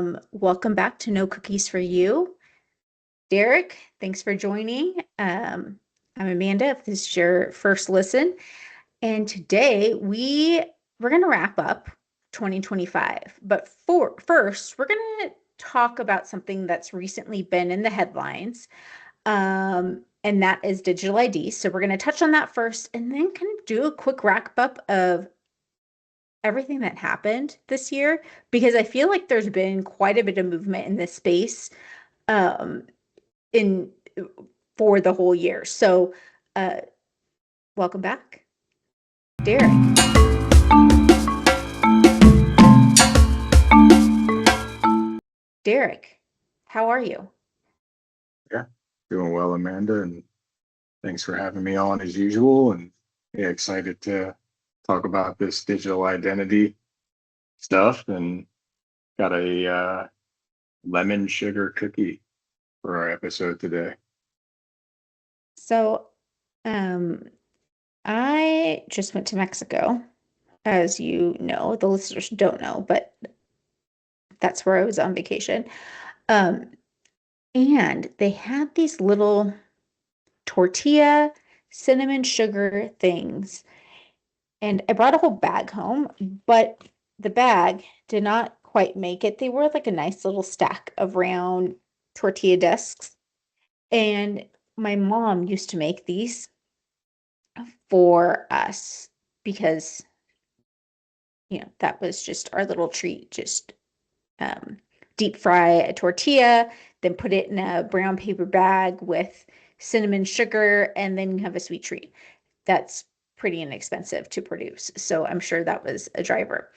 Welcome back to No Cookies for You. Derek, thanks for joining. I'm Amanda, if this is your first listen. And today we're going to wrap up 2025. But first, we're going to talk about something that's recently been in the headlines. And that is digital IDs. So we're going to touch on that first and then kind of do a quick wrap up of everything that happened this year because I feel like there's been quite a bit of movement in this space um, in for the whole year. So, uh, welcome back, Derek. Derek, how are you? Yeah, doing well, Amanda, and thanks for having me on as usual. And yeah, excited to talk about this digital identity stuff and got a lemon sugar cookie for our episode today. So, um, I just went to Mexico, as you know. The listeners don't know, but that's where I was on vacation. Um, and they had these little tortilla cinnamon sugar things. And I brought a whole bag home, but the bag did not quite make it. They were like a nice little stack of round tortilla discs. And my mom used to make these for us because, that was just our little treat. Just um, deep fry a tortilla, then put it in a brown paper bag with cinnamon sugar, and then you have a sweet treat. That's pretty inexpensive to produce. So I'm sure that was a driver.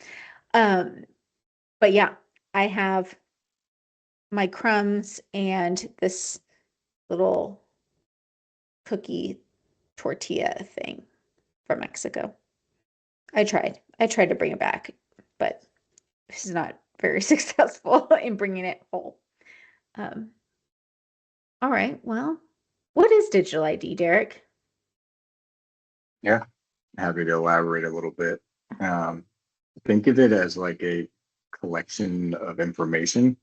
Um, but yeah, I have my crumbs and this little cookie tortilla thing from Mexico. I tried to bring it back, but this is not very successful in bringing it whole. Um, all right, well, what is digital ID, Derek? Yeah, happy to elaborate a little bit. Um, think of it as like a collection of information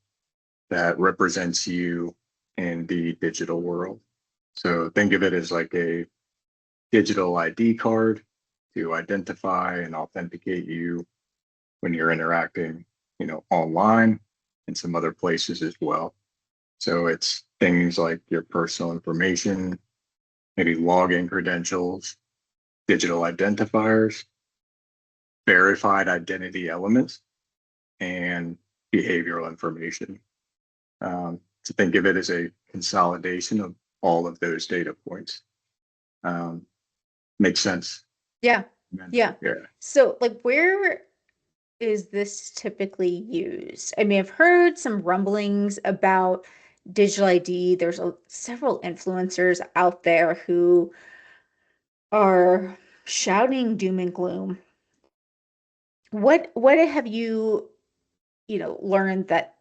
that represents you in the digital world. So think of it as like a digital ID card to identify and authenticate you when you're interacting, online and some other places as well. So it's things like your personal information, maybe login credentials, digital identifiers, verified identity elements, and behavioral information. To think of it as a consolidation of all of those data points. Um, Makes sense. Yeah, yeah. Yeah. So, like, where is this typically used? I mean, I've heard some rumblings about digital ID. There's several influencers out there who are shouting doom and gloom. What have you, learned that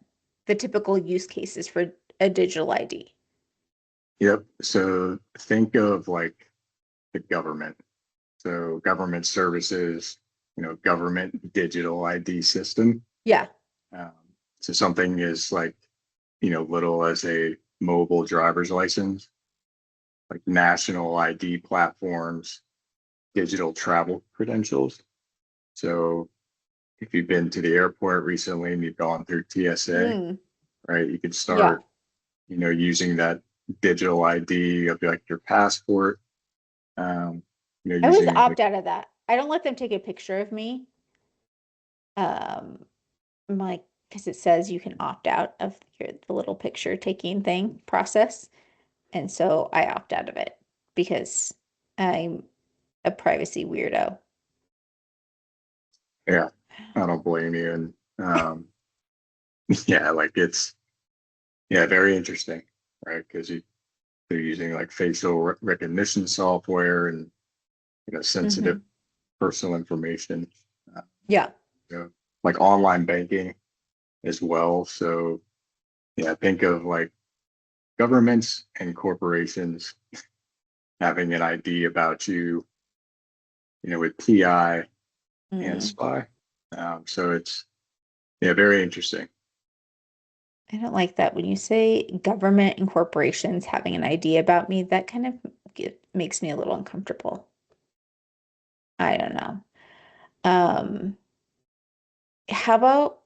the typical use cases for a digital ID? Yep. So think of like the government. So government services, government digital ID system. Yeah. Um, so something is like, little as a mobile driver's license, like national ID platforms, digital travel credentials. So if you've been to the airport recently and you've gone through TSA, Mm, right, you could yeah. start, using that digital ID of like your passport, um, I always using like, opt out of that. I don't let them take a picture of me. Um, I'm like, because it says you can opt out of the little picture taking thing process. And so I opt out of it because I'm a privacy weirdo. yeah, I don't blame you. And yeah, like yeah, very interesting, right? Because they're using like facial recognition software and, sensitive Hmm. personal information, uh, Yeah. you know, like online banking as well. So yeah, think of like governments and corporations having an ID about you, with PI and Mm. SPY. So it's, yeah, very interesting. I don't like that when you say government and corporations having an idea about me, that kind of makes me a little uncomfortable. I don't know. Um, how about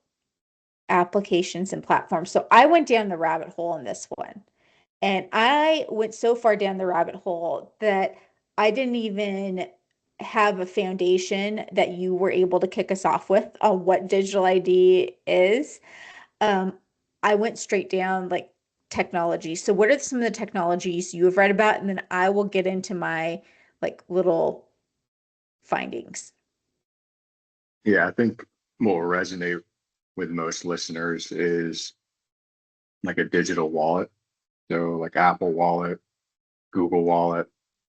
applications and platforms? So I went down the rabbit hole on this one. And I went so far down the rabbit hole that I didn't even have a foundation that you were able to kick us off with on what digital ID is. Um, I went straight down like technology. So what are some of the technologies you have read about? And then I will get into my like little findings. Yeah, I think what will resonate with most listeners is like a digital wallet. So like Apple Wallet, Google Wallet,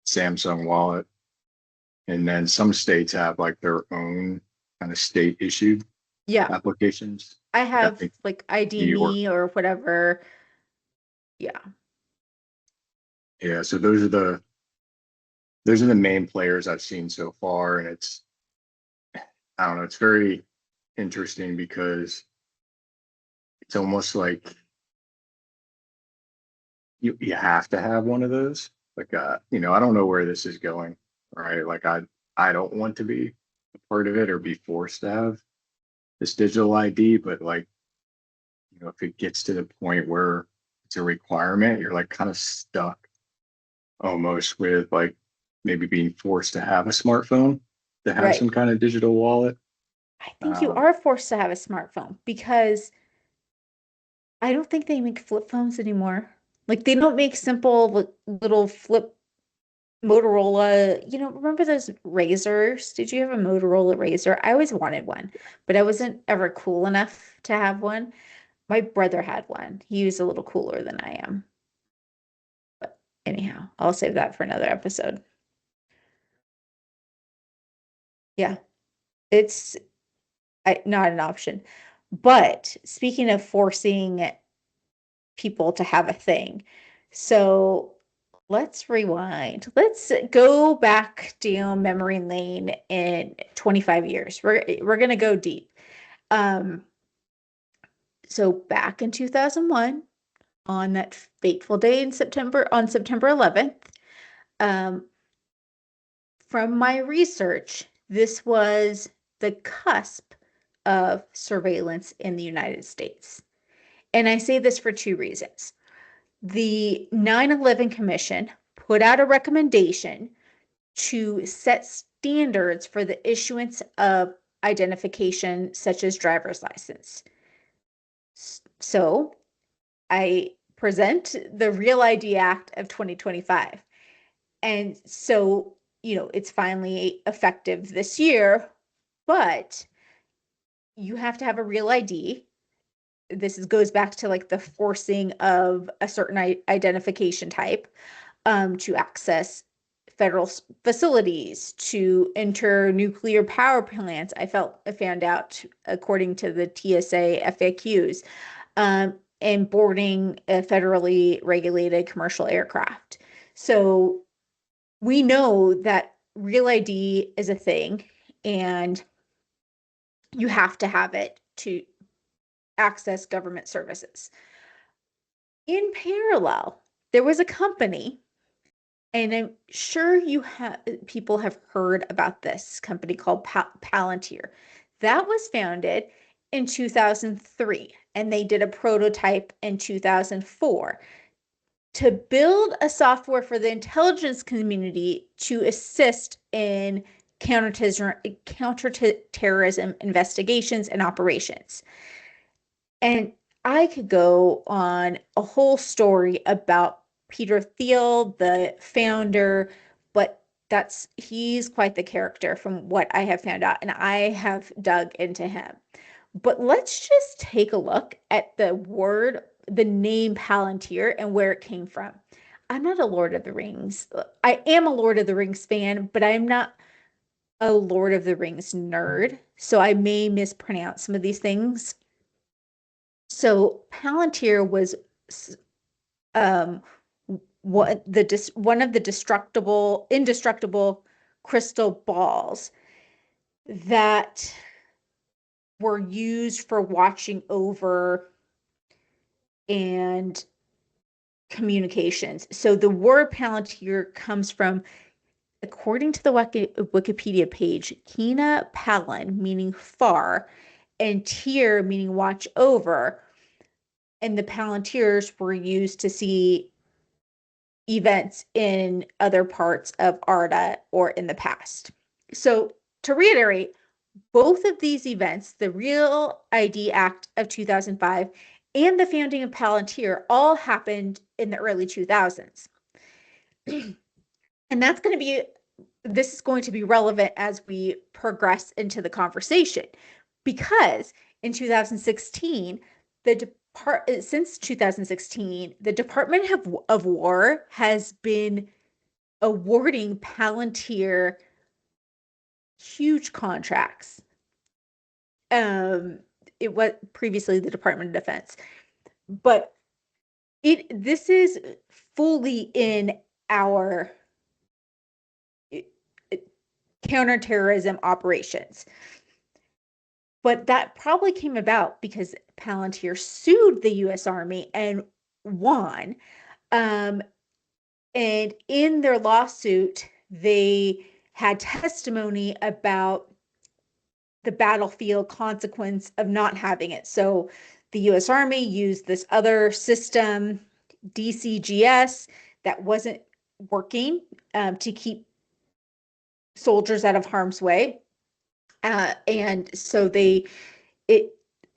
Samsung Wallet, and then some states have like their own kind of state issued Yeah, applications. I Like I have think like New ID York. me or whatever. Yeah, Yeah, so those are the main players I've seen so far, and it's I don't know, it's very interesting because it's almost like you have to have one of those. Like I don't know where this is going, right? Like I don't want to be a part of it or be forced to have this digital ID, but like, if it gets to the point where it's a requirement, you're like kind of stuck almost with like maybe being forced to have a smartphone to have right. some kind of digital wallet. I think you Um, are forced to have a smartphone because I don't think they make flip phones anymore. Like they don't make simple little flip Motorola. Remember those razors? Did you have a Motorola razor? I always wanted one, but I wasn't ever cool enough to have one. My brother had one. He was a little cooler than I am. But anyhow, I'll save that for another episode. Yeah, it's not an option. But speaking of forcing people to have a thing. So let's rewind. Let's go back down memory lane in 25 years. We're gonna go deep. Um, so back in 2001, on that fateful day on September 11th, um, from my research, this was the cusp of surveillance in the United States. And I say this for two reasons. The 9/11 Commission put out a recommendation to set standards for the issuance of identification, such as driver's license. So I present the Real ID Act of 2025. And so, it's finally effective this year, but you have to have a real ID. Goes back to like the forcing of a certain identification type to access federal facilities, to enter nuclear power plants. I found out according to the TSA FAQs, and boarding a federally regulated commercial aircraft. So we know that Real ID is a thing, and you have to have it to access government services. In parallel, there was a company, and I'm sure people have heard about this company called Palantir. That was founded in 2003, and they did a prototype in 2004 to build a software for the intelligence community to assist in counterterrorism investigations and operations. And I could go on a whole story about Peter Thiel, the founder, but he's quite the character from what I have found out, and I have dug into him. But let's just take a look at the name Palantir and where it came from. I'm not a Lord of the Rings. I am a Lord of the Rings fan, but I'm not a Lord of the Rings nerd, so I may mispronounce some of these things. So Palantir was um one of the indestructible crystal balls that were used for watching over and communications. So the word Palantir comes from, according to the Wikipedia page, Kina Palin, meaning far, and Tyr, meaning watch over. And the Palantirs were used to see events in other parts of Arda or in the past. So to reiterate, both of these events, the Real ID Act of 2005 and the founding of Palantir, all happened in the early 2000s. And this is going to be relevant as we progress into the conversation, because in 2016, since 2016, the Department of War has been awarding Palantir huge contracts. It was previously the Department of Defense, but this is fully in our counterterrorism operations. But that probably came about because Palantir sued the US Army and won. And in their lawsuit, they had testimony about the battlefield consequence of not having it. So the US Army used this other system, DCGS, that wasn't working to keep soldiers out of harm's way. And so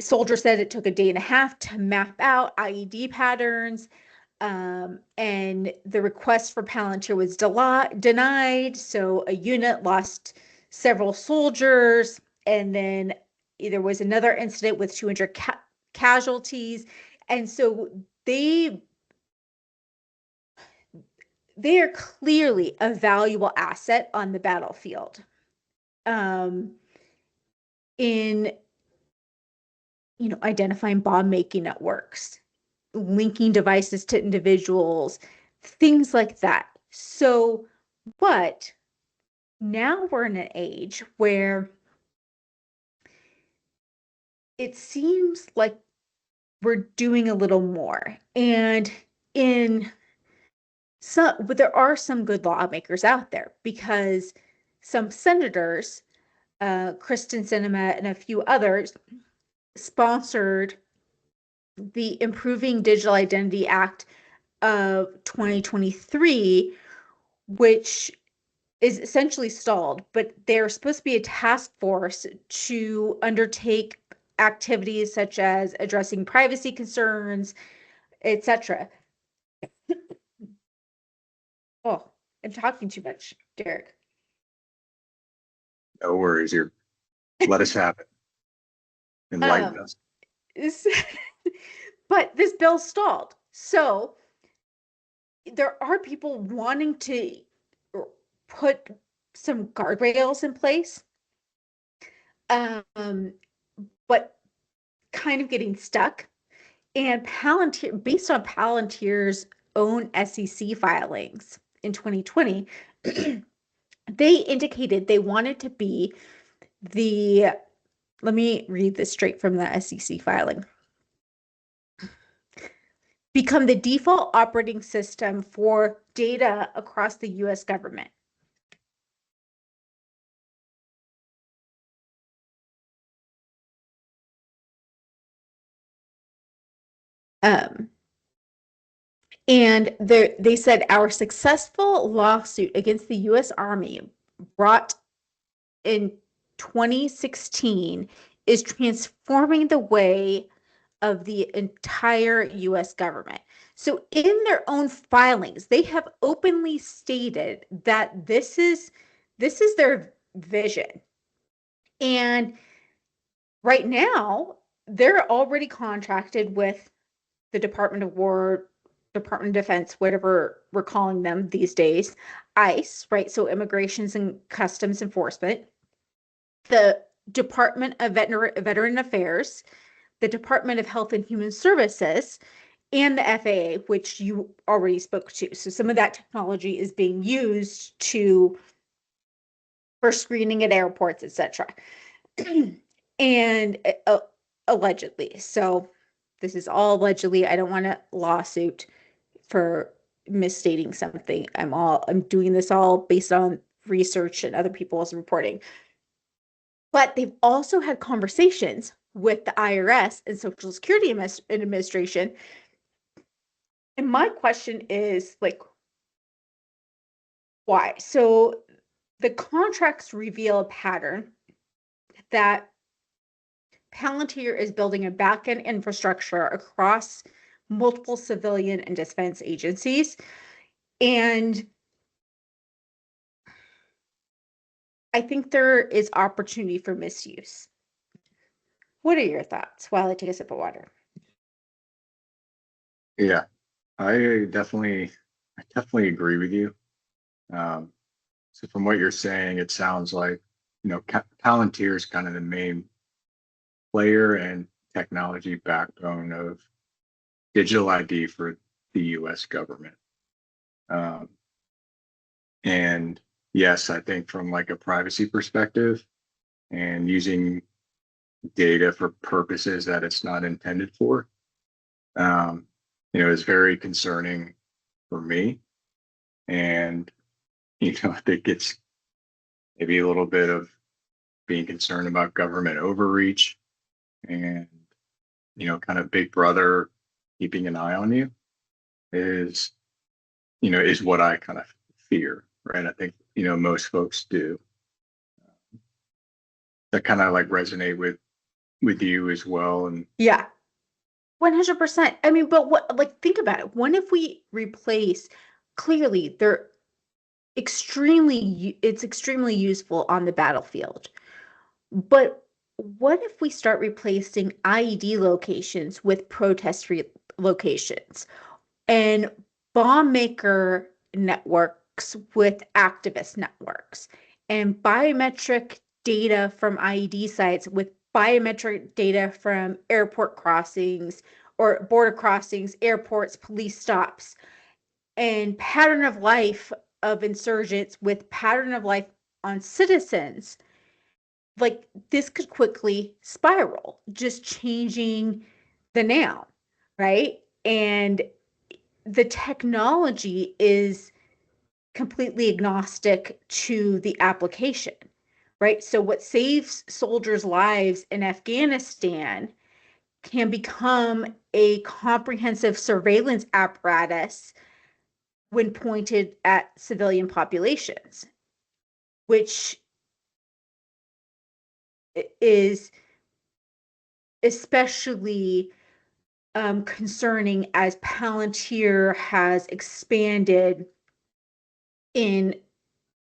soldiers said it took a day and a half to map out IED patterns. And the request for Palantir was denied. So a unit lost several soldiers. And then there was another incident with 200 casualties. And so they are clearly a valuable asset on the battlefield. In identifying bomb making networks, linking devices to individuals, things like that. So, but now we're in an age where it seems like we're doing a little more. And but there are some good lawmakers out there, because some senators, Kristen Sinema and a few others, sponsored the Improving Digital Identity Act of 2023, which is essentially stalled, but there's supposed to be a task force to undertake activities such as addressing privacy concerns, etc. Oh, I'm talking too much, Derek. No worries. Let us have it. Enlighten us. But this bill stalled. So there are people wanting to put some guardrails in place, but kind of getting stuck. And Palantir, based on Palantir's own SEC filings in 2020, they indicated they wanted to be let me read this straight from the SEC filing. Become the default operating system for data across the US government. And they said our successful lawsuit against the US Army, brought in 2016, is transforming the way of the entire US government. So in their own filings, they have openly stated that this is their vision. And right now, they're already contracted with the Department of War, Department of Defense, whatever we're calling them these days, ICE, right? So Immigrations and Customs Enforcement, the Department of Veteran Affairs, the Department of Health and Human Services, and the FAA, which you already spoke to. So some of that technology is being used for screening at airports, etc. And allegedly. So This is all allegedly. I don't want a lawsuit for misstating something. I'm doing this all based on research and other people's reporting. But they've also had conversations with the IRS and Social Security Administration. And my question is like, why? So the contracts reveal a pattern that Palantir is building a backend infrastructure across multiple civilian and defense agencies. And I think there is opportunity for misuse. What are your thoughts while I take a sip of water? Yeah, I definitely agree with you. Um, so from what you're saying, it sounds like, Palantir is kind of the main player and technology backbone of digital ID for the US government. Um, and yes, I think from like a privacy perspective and using data for purposes that it's not intended for, um, is very concerning for me. And, I think it's maybe a little bit of being concerned about government overreach and, kind of big brother keeping an eye on you is, is what I kind of fear, right? I think, most folks do. That kind of like resonate with you as well. And Yeah, 100%. I mean, but what, like, think about it. What if we replace, clearly, it's extremely useful on the battlefield. But what if we start replacing IED locations with locations and bomb maker networks with activist networks and biometric data from IED sites with biometric data from airport crossings or border crossings, airports, police stops, and pattern of life of insurgents with pattern of life on citizens? Like, this could quickly spiral, just changing the noun, right? And the technology is completely agnostic to the application, right? So what saves soldiers' lives in Afghanistan can become a comprehensive surveillance apparatus when pointed at civilian populations, which is especially concerning as Palantir has expanded in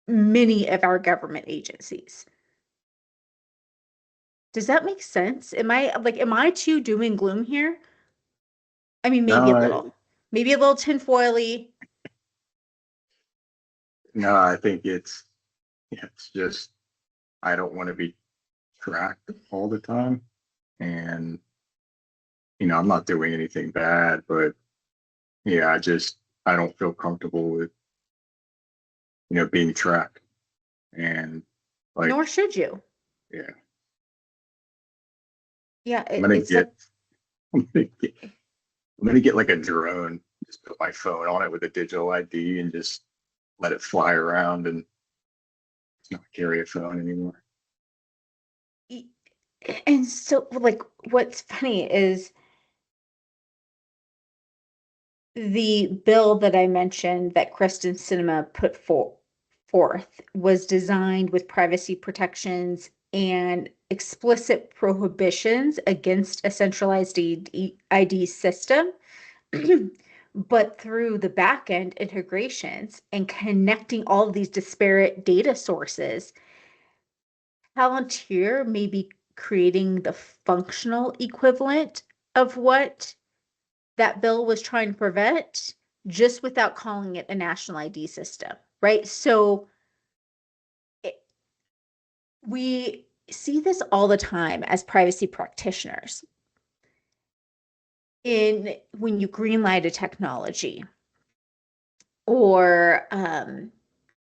many of our government agencies. Does that make sense? Am I too doom and gloom here? I mean, maybe no, a little. Maybe a little tinfoily. no, I think it's just, I don't want to be tracked all the time. And, I'm not doing anything bad, but yeah, I don't feel comfortable with, being tracked. And like, Nor should you. yeah, Yeah, I'm gonna it's some, get, I'm gonna get, I'm gonna get like a drone, just put my phone on it with a digital ID and just let it fly around and not carry a phone anymore. and so like what's funny is the bill that I mentioned that Kristen Cinema put forth was designed with privacy protections and explicit prohibitions against a centralized ID system. But through the backend integrations and connecting all of these disparate data sources, Palantir may be creating the functional equivalent of what that bill was trying to prevent, just without calling it a national ID system, right? So it, we see this all the time as privacy practitioners. In when you greenlight a technology or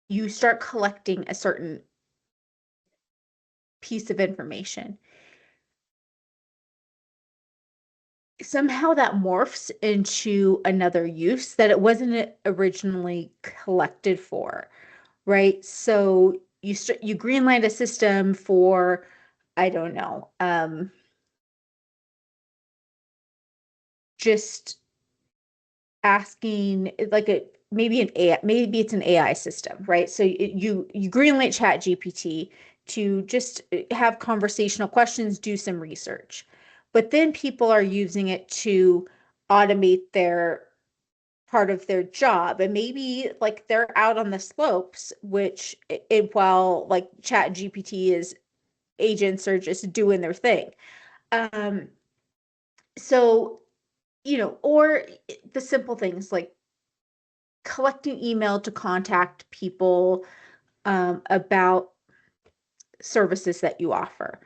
you start collecting a certain piece of information, somehow that morphs into another use that it wasn't originally collected for, right? So you greenlight a system for, I don't know, just asking like a maybe an AI, maybe it's an AI system, right? So you greenlight Chat GPT to just have conversational questions, do some research. But then people are using it to automate their part of their job. And maybe like they're out on the slopes, which while like Chat GPT is agents are just doing their thing. Um, so, or the simple things like collecting email to contact people about services that you offer.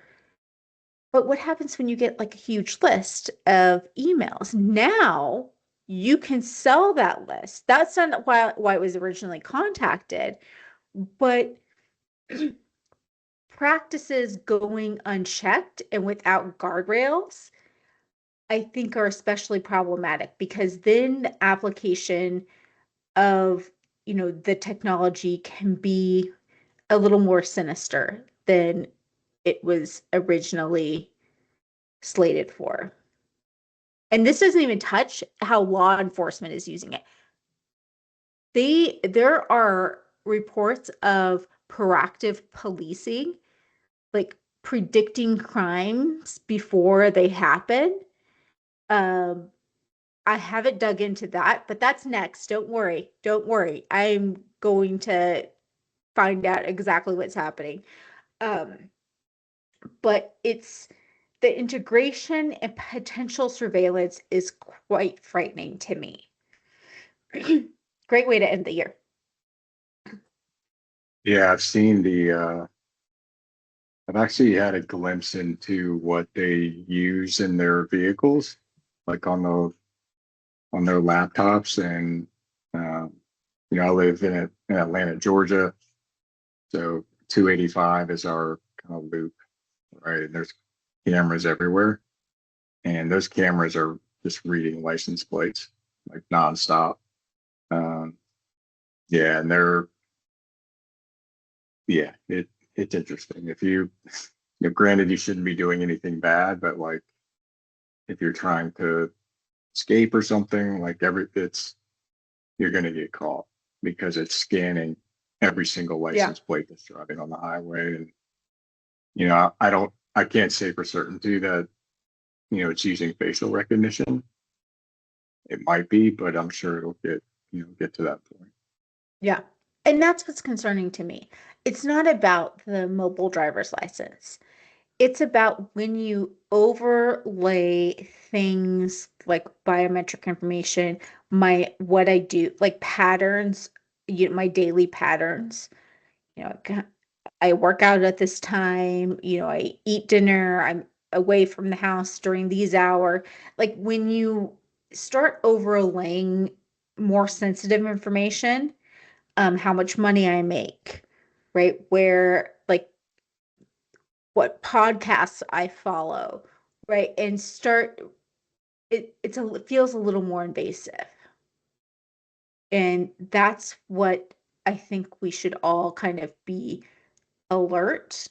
But what happens when you get like a huge list of emails? Now you can sell that list. That's not why it was originally contacted, but practices going unchecked and without guardrails, I think are especially problematic because then the application of, the technology can be a little more sinister than it was originally slated for. And this doesn't even touch how law enforcement is using it. There are reports of proactive policing, like predicting crimes before they happen. Um, I haven't dug into that, but that's next. Don't worry. Don't worry. I'm going to find out exactly what's happening. Um, but it's the integration and potential surveillance is quite frightening to me. Great way to end the year. Yeah, I've actually had a glimpse into what they use in their vehicles, like on their laptops. And um, I live in Atlanta, Georgia, so 285 is our kind of loop, right? And there's cameras everywhere, and those cameras are just reading license plates like nonstop. Um, yeah, and it's interesting. If granted, you shouldn't be doing anything bad, but like if you're trying to escape or something, like you're going to get caught because it's scanning every single Yeah. license plate that's driving on the highway. And I can't say for certainty that it's using facial recognition. It might be, but I'm sure it'll get to that point. Yeah. And that's what's concerning to me. It's not about the mobile driver's license. It's about when you overlay things like biometric information, my what I do, like patterns, my daily patterns. You know, I work out at this time, I eat dinner, I'm away from the house during these hours. Like when you start overlaying more sensitive information, how much money I make, right? Where like what podcasts I follow, right? And start it feels a little more invasive. And that's what I think we should all kind of be alert.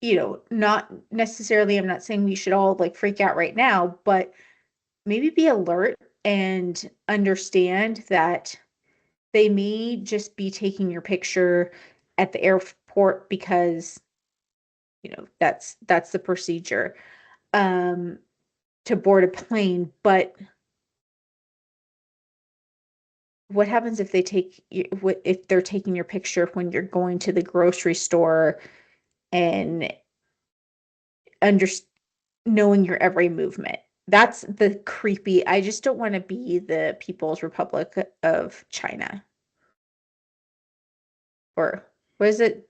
Not necessarily, I'm not saying we should all like freak out right now, but maybe be alert and understand that they may just be taking your picture at the airport because, that's the procedure um to board a plane. But what happens if if they're taking your picture when you're going to the grocery store and under knowing your every movement? That's the creepy. I just don't want to be the People's Republic of China. Or what is it?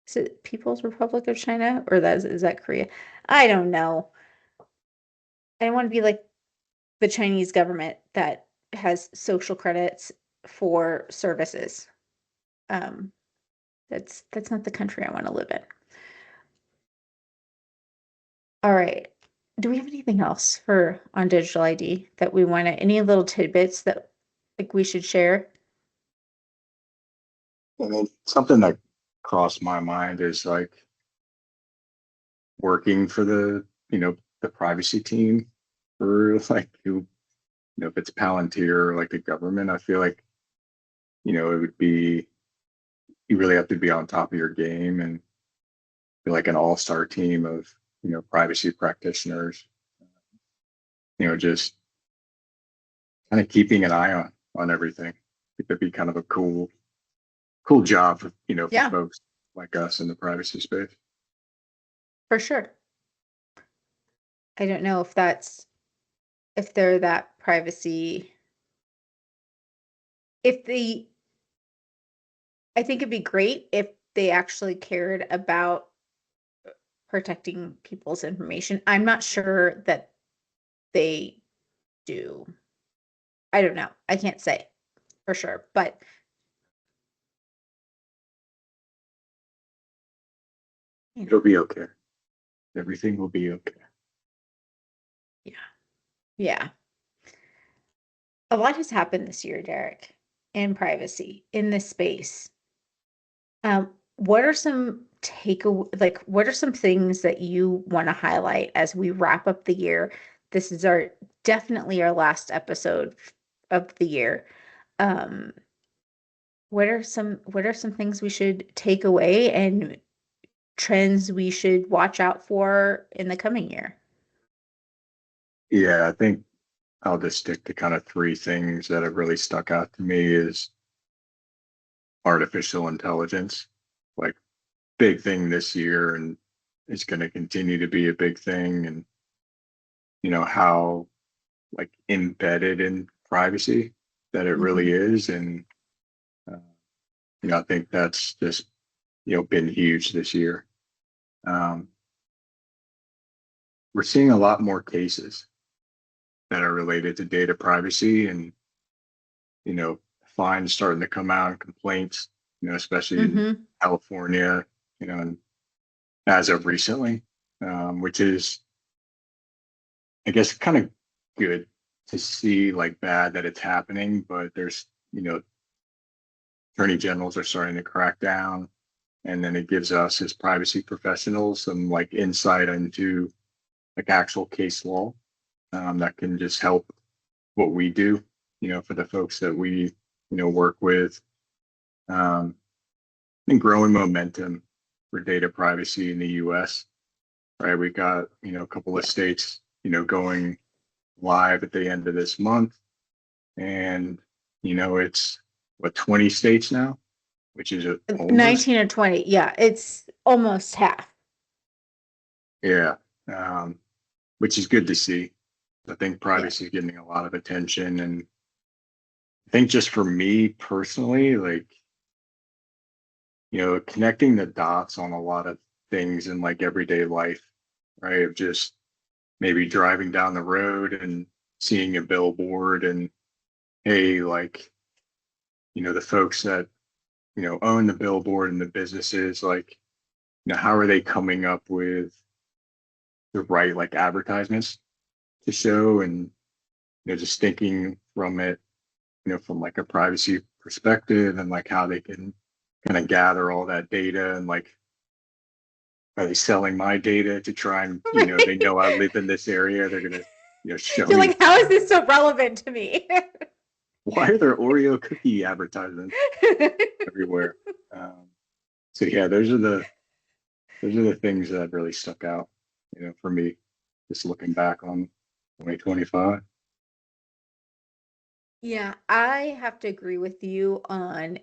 Is it People's Republic of China? Or is that Korea? I don't know. I don't want to be like the Chinese government that has social credits for services. Um, that's not the country I want to live in. All right. Do we have anything else for on digital ID that we want to, any little tidbits that like we should share? And then something that crossed my mind is like working for the privacy team for like if it's Palantir or like the government. I feel like, it would be, you really have to be on top of your game and be like an all-star team of, privacy practitioners, just kind of keeping an eye on everything. It could be kind of a cool job for Yeah, folks like us in the privacy space. for sure. I don't know if that's if they're that privacy. If the I think it'd be great if they actually cared about protecting people's information. I'm not sure that they do. I don't know. I can't say for sure, but you It'll know, be okay. Everything will be okay. yeah. Yeah. A lot has happened this year, Derek, in privacy in this space. What are some what are some things that you want to highlight as we wrap up the year? This is our definitely our last episode of the year. Um, what are some things we should take away and trends we should watch out for in the coming year? Yeah, I think I'll just stick to kind of three things that have really stuck out to me is artificial intelligence, like big thing this year, and it's going to continue to be a big thing. And how like embedded in privacy that it really Mhm. is. And uh, I think that's just been huge this year. Um, we're seeing a lot more cases that are related to data privacy, and fines starting to come out and complaints, especially in Mhm. California, and as of recently, which is, I guess, kind of good to see, like bad that it's happening, but there's, attorney generals are starting to crack down, and then it gives us as privacy professionals some like insight into like actual case law, that can just help what we do, for the folks that we, work with. Um, and growing momentum for data privacy in the US, right? We got, a couple of Yeah. states, going live at the end of this month. And, it's what, 20 states now, which is almost, 19 or 20. Yeah, it's almost half. yeah, which is good to see. I think Yeah. privacy is getting a lot of attention. And I think just for me personally, like, connecting the dots on a lot of things in like everyday life, right? Of just maybe driving down the road and seeing a billboard and, hey, like, the folks that, own the billboard and the businesses, like, how are they coming up with the right like advertisements to show? And, just thinking from it, from like a privacy perspective and like how they can kind of gather all that data and like, are they selling my data to try and, they know I live in this area. They're going to, show You're me, like, how is this so relevant to me? why are there Oreo cookie advertisements everywhere? Um, so yeah, those are the things that really stuck out, for me, just looking back on 2025. Yeah, I have to agree with you on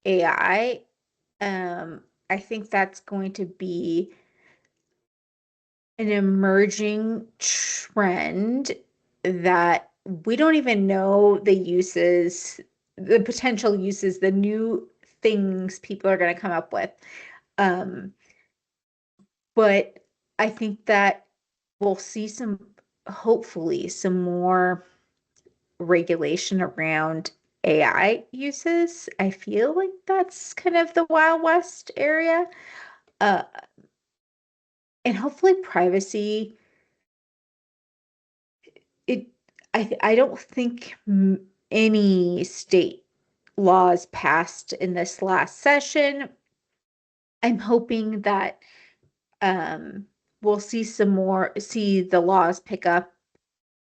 AI. I think that's going to be an emerging trend that we don't even know the uses, the potential uses, the new things people are going to come up with. Um, but I think that we'll see hopefully, some more regulation around AI uses. I feel like that's kind of the Wild West area. Uh, and hopefully privacy. I don't think any state laws passed in this last session. I'm hoping that we'll see the laws pick up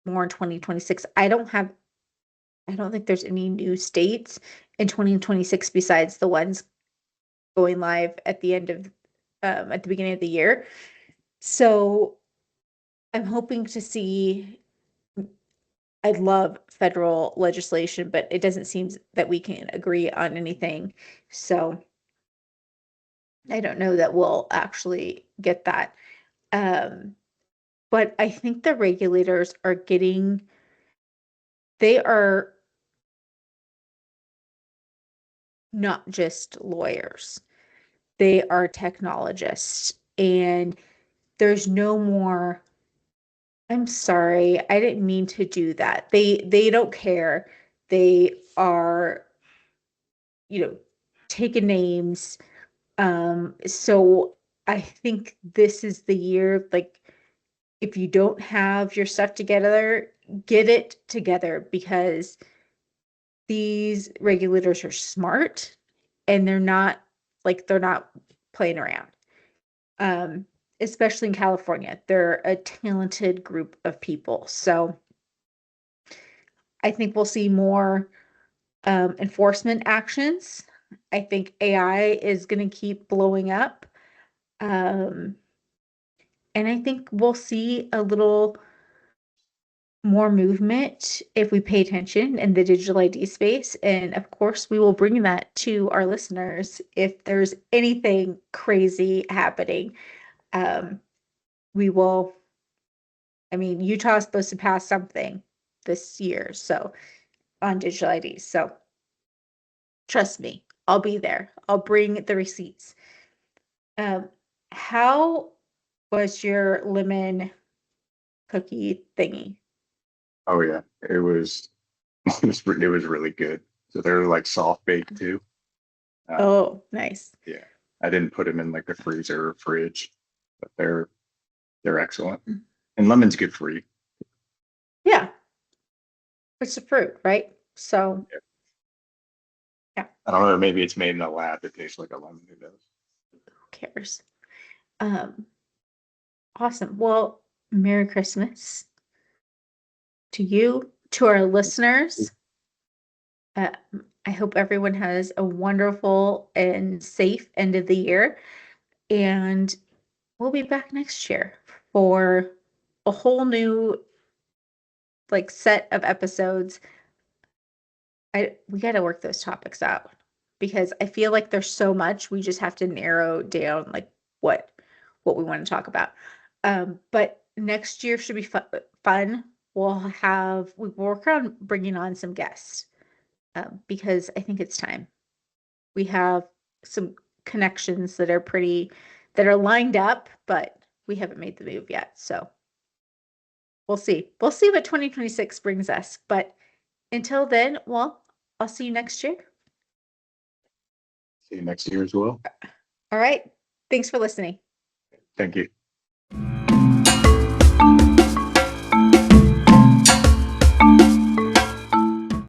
more in 2026. I don't think there's any new states in 2026 besides the ones going live at the end of at the beginning of the year. So I'm hoping to see. I'd love federal legislation, but it doesn't seem that we can agree on anything. So I don't know that we'll actually get that. Um, but I think the regulators are they are not just lawyers, they are technologists. And there's no more, I'm sorry, I didn't mean to do that. They don't care. They are, taking names. So I think this is the year, like, if you don't have your stuff together, get it together because these regulators are smart and they're not playing around. Um, Especially in California, they're a talented group of people. So I think we'll see more enforcement actions. I think AI is going to keep blowing up. Um, and I think we'll see a little more movement if we pay attention in the digital ID space. And of course, we will bring that to our listeners if there's anything crazy happening. Um, we will, I mean, Utah is supposed to pass something this year, so on digital IDs. So trust me, I'll be there. I'll bring the receipts. Um, how was your lemon cookie thingy? Oh yeah, it was it was really good. So they're like soft baked too. Um, Oh, nice. yeah, I didn't put them in like the freezer or fridge, but they're excellent. And lemon's good for you. Yeah, it's a fruit, right? So, Yeah. yeah, I don't know, maybe it's made in a lab. It tastes like a lemon. Who knows? who cares? Um, awesome. Well, Merry Christmas to you, to our listeners. Uh, I hope everyone has a wonderful and safe end of the year. And we'll be back next year for a whole new set of episodes. We got to work those topics out because I feel like there's so much we just have to narrow down what what we want to talk about. But next year should be fun. We work on bringing on some guests because I think it's time. We have some connections that are lined up, but we haven't made the move yet. So we'll see. We'll see what 2026 brings us. But until then, well, I'll see you next year. See you next year as well. All right. Thanks for listening. Thank you.